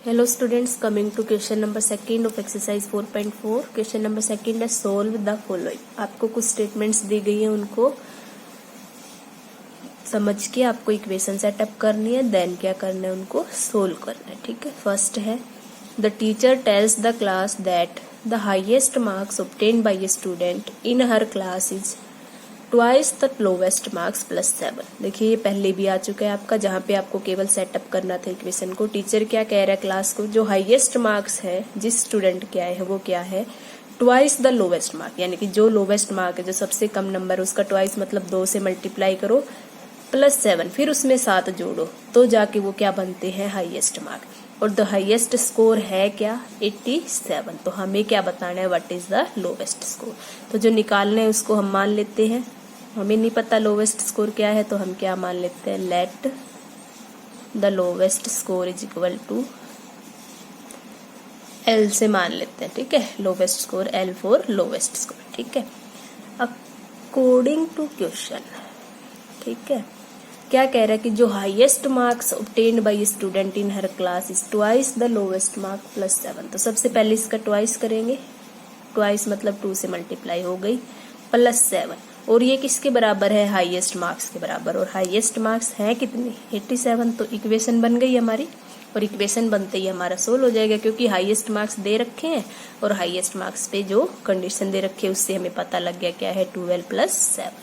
Hello students, coming to question number second of exercise 4.4. Question number second है solve the following. आपको कुछ statements दी गई है, उनको समझ के आपको इक्वेशन सेटअप करनी है, देन क्या करना है, उनको सोल्व करना है. ठीक है. फर्स्ट है the teacher tells the class that the highest marks obtained by a student in her class is twice the lowest marks plus 7. देखिए ये पहले भी आ चुका है आपका, जहाँ पे आपको केवल सेटअप करना था इक्वेशन को. टीचर क्या कह रहा है क्लास को, जो हाईएस्ट मार्क्स है जिस स्टूडेंट के आए हैं वो क्या है, ट्वाइस द लोवेस्ट मार्क. यानी कि जो लोवेस्ट मार्क है, जो सबसे कम नंबर, उसका ट्वाइस मतलब 2 से मल्टीप्लाई करो प्लस 7, फिर उसमें 7 जोड़ो तो जाके वो क्या बनते हैं, हाईएस्ट मार्क. और द हाईएस्ट स्कोर है क्या, 87. तो हमें क्या बताना है, what is the lowest score. तो जो निकालना है उसको हम मान लेते हैं. हमें नहीं पता लोवेस्ट स्कोर क्या है, तो हम क्या मान लेते हैं, let the lowest score is equal to L से मान लेते हैं. ठीक है. Lowest score L for lowest score. ठीक है. अकॉर्डिंग टू क्वेश्चन, ठीक है, क्या कह रहा है कि जो highest marks obtained by student in her class is twice the lowest mark plus 7. तो सबसे पहले इसका ट्वाइस करेंगे. ट्वाइस मतलब 2 से मल्टीप्लाई हो गई प्लस 7. और ये किसके बराबर है, हाईएस्ट मार्क्स के बराबर. और हाईएस्ट मार्क्स हैं कितने, 87. तो इक्वेशन बन गई हमारी, और इक्वेशन बनते ही हमारा सोल्व हो जाएगा, क्योंकि हाईएस्ट मार्क्स दे रखे हैं और हाईएस्ट मार्क्स पे जो कंडीशन दे रखी है उससे हमें पता लग गया क्या है, 12 प्लस 7.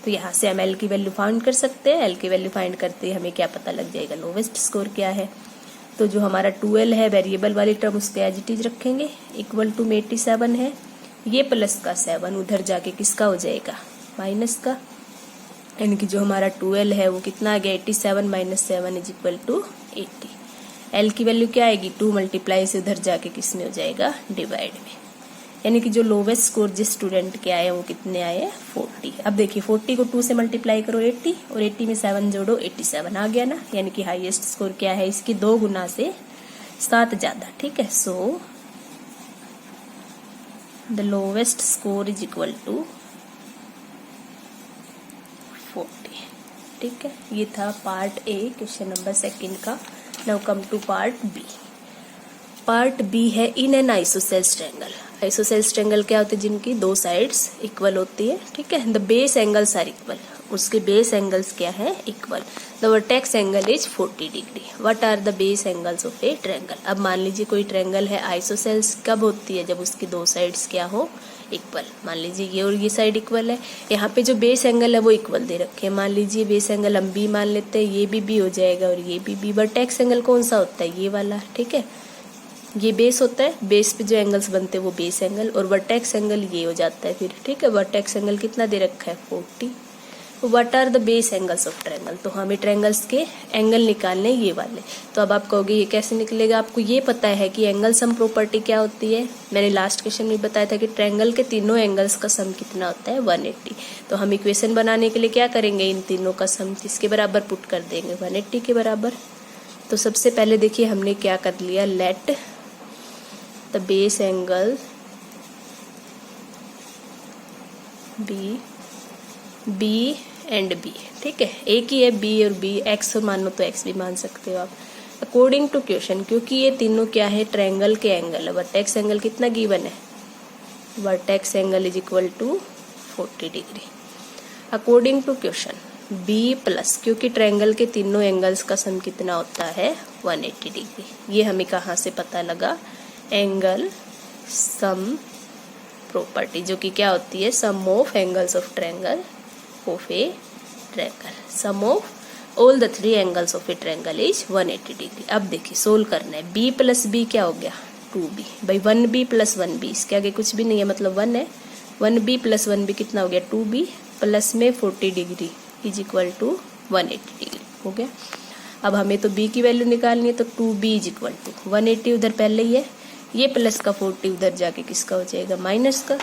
तो यहाँ से हम L की वैल्यू फाइंड कर सकते हैं. L की वैल्यू फाइंड करते ही हमें क्या पता लग जाएगा, लोवेस्ट स्कोर क्या है. तो जो हमारा 12 है वेरिएबल वाली टर्म, उसके एज इट इज रखेंगे, इक्वल टू 87 है. ये प्लस का 7 उधर जाके किसका हो जाएगा, माइनस का. यानी कि जो हमारा 12 है वो कितना आ गया, 87 minus 7 is equal to 80. L की वैल्यू क्या आएगी, 2 मल्टीप्लाई से उधर जाके किसमें हो जाएगा, डिवाइड में. यानी कि जो लोवेस्ट स्कोर जिस स्टूडेंट के आए वो कितने आए, 40. अब देखिए 40 को 2 से मल्टीप्लाई करो 80, और 80 में 7 जोड़ो, 87 आ गया ना. यानी कि हाईएस्ट स्कोर क्या है, इसकी 2 गुना से 7 ज्यादा. ठीक है. So the lowest score is equal to 40. ठीक है. ये था part A question number second का. Now come to part B. Part B है in an isosceles triangle. Isosceles triangle क्या होते हैं, जिनकी 2 साइड्स इक्वल होती है. ठीक है. The base angles are equal. उसके बेस एंगल्स क्या है, equal. The vertex angle is 40 degree. What are the base angles of a triangle. अब मान लीजिए कोई ट्रायंगल है, आइसोसेल्स कब होती है, जब उसकी 2 साइड्स क्या हो, इक्वल. मान लीजिए ये और ये साइड इक्वल है. यहाँ पे जो बेस एंगल है वो इक्वल दे रखे हैं. मान लीजिए बेस एंगल हम बी मान लेते हैं, ये भी बी हो जाएगा और ये भी बी. वर्टेक्स एंगल कौन सा होता है, ये वाला. ठीक है. ये बेस होता है, बेस पे जो एंगल्स बनते हैं वो बेस एंगल, और वर्टेक्स एंगल ये हो जाता है फिर. ठीक है. वर्टेक्स एंगल कितना दे रखा है, 40. What are the base angles of triangle. तो हमें ट्रायंगल्स के एंगल निकालने ये वाले. तो अब आप कहोगे ये कैसे निकलेगा. आपको ये पता है कि एंगल सम प्रॉपर्टी क्या होती है. मैंने लास्ट क्वेश्चन में बताया था कि ट्रायंगल के तीनों एंगल्स का सम कितना होता है, 180. तो हम इक्वेशन बनाने के लिए क्या करेंगे, इन तीनों का सम किसके बराबर पुट कर देंगे, 180 के बराबर. तो सबसे पहले देखिए हमने क्या कर लिया, let the base angle b and b. ठीक है. एक ही है बी और बी, एक्स मानो तो एक्स भी मान सकते हो आप. अकॉर्डिंग टू क्वेश्चन, क्योंकि ये तीनों क्या है, ट्रायंगल के एंगल है. वर्टेक्स एंगल कितना गिवन है, vertex angle is equal to 40 degree. According to question b plus, क्योंकि ट्रायंगल के तीनों एंगल्स का सम कितना होता है, 180 डिग्री. ये हमें कहाँ से पता लगा, एंगल सम प्रॉपर्टी, जो कि क्या होती है, sum of angles of triangle of a triangle. Sum of all the 3 angles of a triangle is 180 degree. अब देखिए सोल्व करना है. b प्लस बी क्या हो गया, 2b. भाई 1b प्लस 1b, इसके आगे कुछ भी नहीं है, मतलब 1 है. 1b प्लस 1b कितना हो गया, 2b. प्लस में 40 degree is equal to 180 degree हो गया. अब हमें तो b की वैल्यू निकालनी है, तो 2b इज इक्वल टू 180 उधर पहले ही है, ये प्लस का 40 उधर जाके किसका हो जाएगा, माइनस का.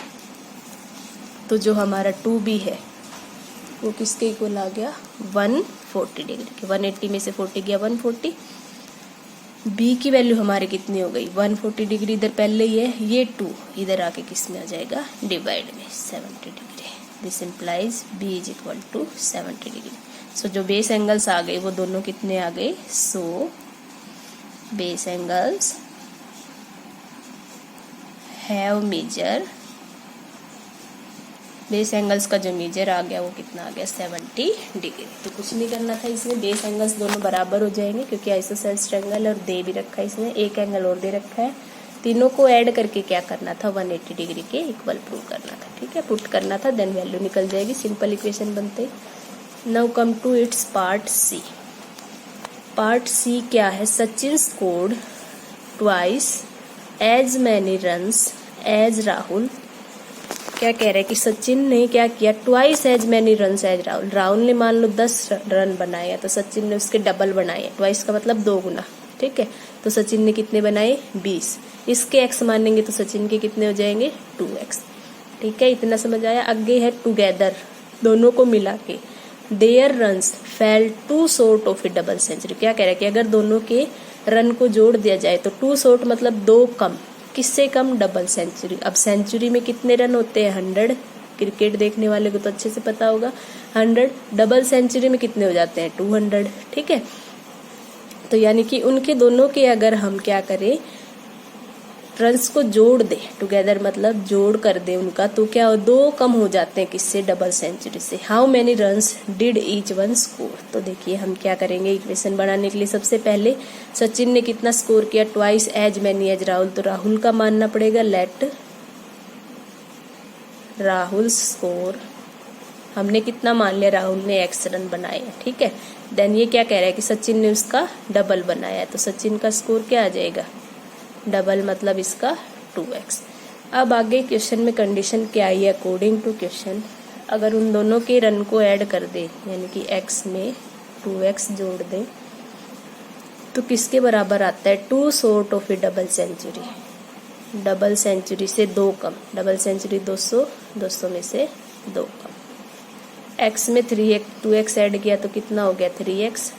तो जो हमारा 2b है वो किसके इक्वल आ गया, 140 डिग्री के. 180 में से 40 गया 140. b की वैल्यू हमारे कितनी हो गई, 140 डिग्री इधर पहले ही है, ये 2 इधर आके किस में आ जाएगा, डिवाइड में 70 degree. This implies b is equal to 70 degree. So जो बेस एंगल्स आ गए वो दोनों कितने आ गए, so base angles have measure, base angles का जो मेजर आ गया वो कितना आ गया 70 डिग्री। तो कुछ नहीं करना था इसमें, बेस एंगल्स दोनों बराबर हो जाएंगे क्योंकि आइसोसेलेस ट्रायंगल और दे भी रखा है इसमें, एक एंगल और दे रखा है, तीनों को ऐड करके क्या करना था 180 डिग्री के इक्वल प्रूव करना था। ठीक है, पुट करना था, देन वैल्यू निकल जाएगी, सिंपल इक्वेशन बनते। Now come to its part c. Part c क्या है, Sachin scored twice as many runs as Rahul. क्या कह रहे हैं कि सचिन ने क्या किया, twice as many runs as Rahul. Rahul ने मान लो 10 रन बनाए तो सचिन ने उसके डबल बनाए, ट्वाइस का मतलब 2 गुना। ठीक है, तो सचिन ने कितने बनाए 20, इसके एक्स मानेंगे तो सचिन के कितने हो जाएंगे 2x। ठीक है, इतना समझ आया। आगे है टुगेदर, दोनों को मिला के their runs fell 2 short of a double century. क्या कह रहा है कि अगर दोनों के रन को जोड़ दिया जाए तो 2 शॉर्ट मतलब 2 कम, किससे कम, डबल सेंचुरी। अब सेंचुरी में कितने रन होते हैं 100, क्रिकेट देखने वाले को तो अच्छे से पता होगा 100, डबल सेंचुरी में कितने हो जाते हैं 200। ठीक है, तो यानी कि उनके दोनों के अगर हम क्या करें रन्स को जोड़ दे, टुगेदर मतलब जोड़ कर दे उनका, तो क्या 2 कम हो जाते हैं किससे, डबल सेंचुरी से। How many runs did each one score. तो देखिए हम क्या करेंगे इक्वेशन बनाने के लिए, सबसे पहले सचिन ने कितना स्कोर किया, twice as many as Rahul, तो राहुल का मानना पड़ेगा, लेट राहुल स्कोर। हमने कितना मान लिया, राहुल ने x रन बनाए। ठीक है, देन ये क्या कह रहा है कि सचिन ने उसका डबल बनाया, तो सचिन का स्कोर क्या आ जाएगा, डबल मतलब इसका 2x। अब आगे क्वेश्चन में कंडीशन क्या आई है, अकॉर्डिंग टू क्वेश्चन अगर उन दोनों के रन को ऐड कर दे यानी कि x में 2x जोड़ दे तो किसके बराबर आता है, 2 short of a double century. Double century से 2 कम, डबल सेंचुरी 200, 200 में से 2 कम। x में 2x ऐड किया तो कितना हो गया 3x,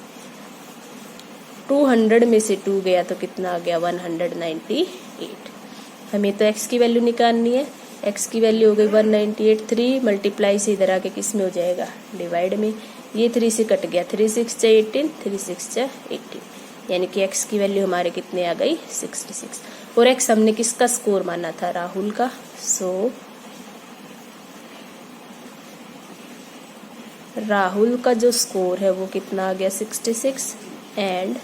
200 में से 2 गया तो कितना आ गया 198। हमें तो x की वैल्यू निकालनी है, x की वैल्यू हो गई 198, 3 मल्टीप्लाई से इधर आके किस में हो जाएगा, डिवाइड में। ये 3 से कट गया, 3 6 18, 3 6 18, यानी कि x की वैल्यू हमारे कितने आ गई 66। और x हमने किसका स्कोर माना था, राहुल का। सो राहुल का जो स्कोर है वो कितना आ गया 66, एंड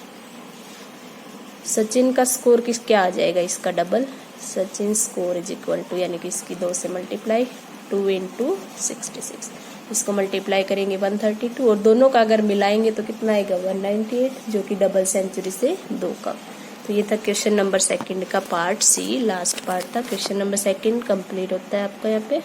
सचिन का स्कोर क्या आ जाएगा, इसका double. Sachin score is equal to, यानी कि इसकी 2 से मल्टीप्लाई, 2 × 66, इसको मल्टीप्लाई करेंगे 132, और दोनों का अगर मिलाएंगे तो कितना आएगा 198, जो कि डबल सेंचुरी से 2 कम। तो ये था क्वेश्चन नंबर 2 का पार्ट सी, लास्ट पार्ट था। क्वेश्चन नंबर 2 कंप्लीट होता है आपका यहाँ पे।